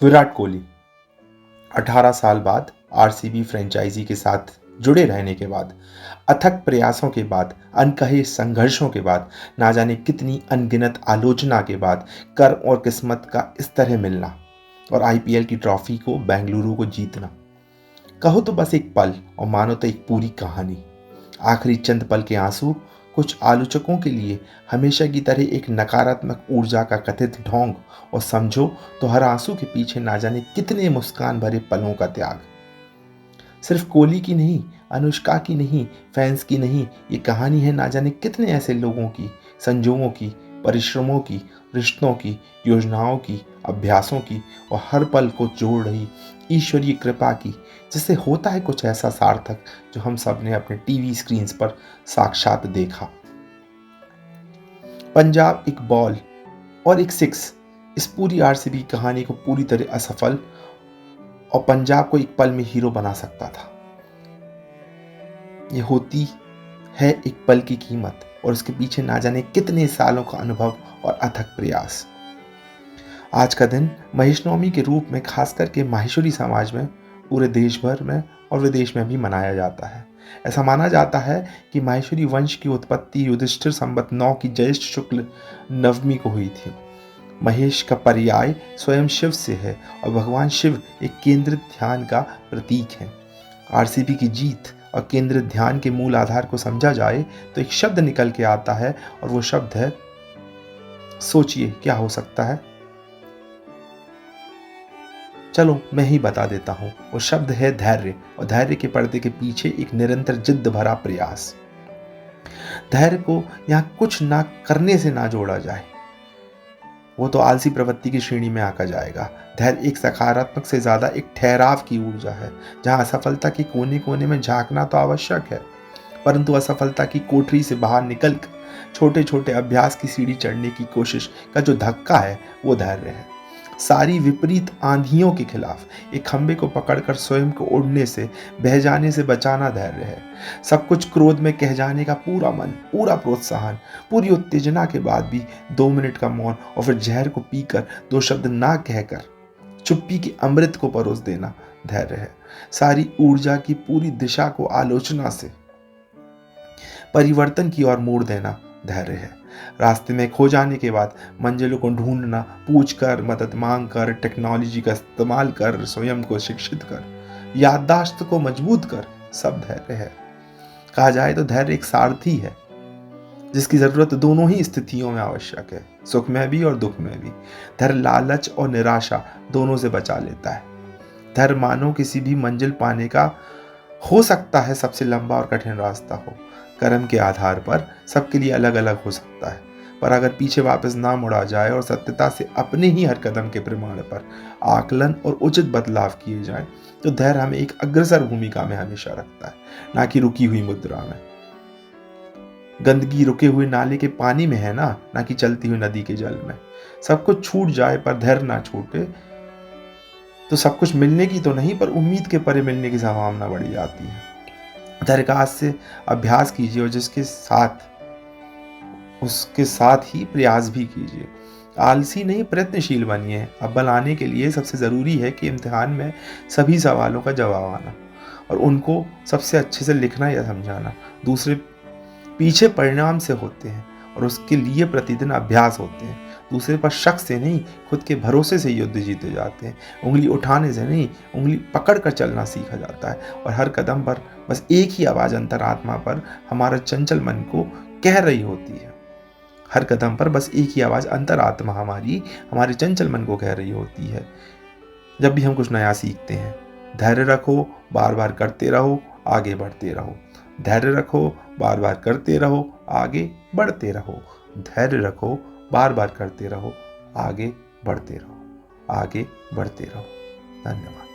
विराट कोहली 18 साल बाद RCB franchise के साथ जुड़े रहने के बाद, अथक प्रयासों के बाद, अनकहे संघर्षों के बाद, ना जाने कितनी अनगिनत आलोचना के बाद, कर्म और किस्मत का इस तरह मिलना और आईपीएल की ट्रॉफी को बेंगलुरु को जीतना, कहो तो बस एक पल और मानो तो एक पूरी कहानी। आखिरी चंद पल के आंसू कुछ आलोचकों के लिए हमेशा की तरह एक नकारात्मक ऊर्जा का कथित ढोंग, और समझो तो हर आंसू के पीछे ना जाने कितने मुस्कान भरे पलों का त्याग। सिर्फ कोहली की नहीं, अनुष्का की नहीं, फैंस की नहीं, ये कहानी है ना जाने कितने ऐसे लोगों की, संजोगों की, परिश्रमों की, रिश्तों की, योजनाओं की, अभ्यासों की और हर पल को जोड़ रही ईश्वरीय कृपा की, जिससे होता है कुछ ऐसा सार्थक जो हम सब ने अपने टीवी स्क्रीन पर साक्षात देखा। पंजाब एक बॉल और एक सिक्स इस पूरी आरसीबी कहानी को पूरी तरह असफल और पंजाब को एक पल में हीरो बना सकता था। ये होती है एक पल की कीमत और उसके पीछे ना जाने कितने सालों का अनुभव और अथक प्रयास। आज का दिन महेश नवमी के रूप में खास करके माहेश्वरी समाज में पूरे देश भर में और विदेश में भी मनाया जाता है। ऐसा माना जाता है कि माहेश्वरी वंश की उत्पत्ति युधिष्ठिर संवत 9 की ज्येष्ठ शुक्ल नवमी को हुई थी। महेश का पर्याय स्वयं शिव से है और भगवान शिव एक केंद्रित ध्यान का प्रतीक है। आरसीबी की जीत और केंद्रित ध्यान के मूल आधार को समझा जाए तो एक शब्द निकल के आता है और वो शब्द है, सोचिए क्या हो सकता है। चलो मैं ही बता देता हूं, वो शब्द है धैर्य, और धैर्य के पर्दे के पीछे एक निरंतर जिद्द भरा प्रयास। धैर्य को यहां कुछ ना करने से ना जोड़ा जाए, वो तो आलसी प्रवृत्ति की श्रेणी में आकर जाएगा। धैर्य एक सकारात्मक से ज्यादा एक ठहराव की ऊर्जा है, जहां असफलता के कोने कोने में झांकना तो आवश्यक है, परंतु असफलता की कोठरी से बाहर निकलकर छोटे छोटे अभ्यास की सीढ़ी चढ़ने की कोशिश का जो धक्का है वो धैर्य है। सारी विपरीत आंधियों के खिलाफ एक खंबे को पकड़कर स्वयं को उड़ने से, बह जाने से बचाना धैर्य है। सब कुछ क्रोध में कह जाने का पूरा मन, पूरा प्रोत्साहन, पूरी उत्तेजना के बाद भी 2 मिनट का मौन और फिर जहर को पीकर 2 शब्द ना कहकर चुप्पी के अमृत को परोस देना धैर्य है। सारी ऊर्जा की पूरी दिशा को आलोचना से परिवर्तन की ओर मोड़ देना धैर्य है। रास्ते में खो जाने के बाद मंजिलों को ढूंढना, पूछ कर, मदद मांग कर, टेक्नोलॉजी का इस्तेमाल कर, स्वयं को शिक्षित कर, याददाश्त को मजबूत कर, सब धैर्य है। कहा जाए तो धैर्य एक सारथी है जिसकी जरूरत दोनों ही स्थितियों में आवश्यक है, सुख में भी और दुख में भी। धैर्य लालच और निराशा दोनों से बचा लेता है। धैर्य मानो किसी भी मंजिल पाने का हो सकता है सबसे लंबा और कठिन रास्ता हो। कर्म के आधार पर सबके लिए अलग अलग हो सकता है, पर अगर पीछे वापस ना मुड़ा जाए और सत्यता से अपने ही हर कदम के प्रमाण पर आकलन और उचित बदलाव किए जाएं, तो धैर्य हमें एक अग्रसर भूमिका में हमेशा रखता है, ना कि रुकी हुई मुद्रा में। गंदगी रुके हुए नाले के पानी में है ना कि चलती हुई नदी के जल में। सब कुछ छूट जाए पर धैर्य ना छूटे तो सब कुछ मिलने की तो नहीं, पर उम्मीद के परे मिलने की संभावना बढ़ जाती है। धैर्य का आज से अभ्यास कीजिए और उसके साथ ही प्रयास भी कीजिए। आलसी नहीं, प्रयत्नशील बनिए। अव्वल आने के लिए सबसे ज़रूरी है कि इम्तिहान में सभी सवालों का जवाब आना और उनको सबसे अच्छे से लिखना या समझाना। दूसरे पीछे परिणाम से होते हैं और उसके लिए प्रतिदिन अभ्यास होते हैं। दूसरे पर शक से नहीं, खुद के भरोसे से युद्ध जीते जाते हैं। उंगली उठाने से नहीं, उंगली पकड़ कर चलना सीखा जाता है और हर कदम पर बस एक ही आवाज़ अंतरात्मा पर हमारा चंचल मन को कह रही होती है। हर कदम पर बस एक ही आवाज़ अंतरात्मा हमारे चंचल मन को कह रही होती है जब भी हम कुछ नया सीखते हैं। धैर्य रखो, बार बार करते रहो, आगे बढ़ते रहो। धैर्य रखो, बार बार करते रहो, आगे बढ़ते रहो। धैर्य रखो, बार बार करते रहो, आगे बढ़ते रहो, आगे बढ़ते रहो। धन्यवाद।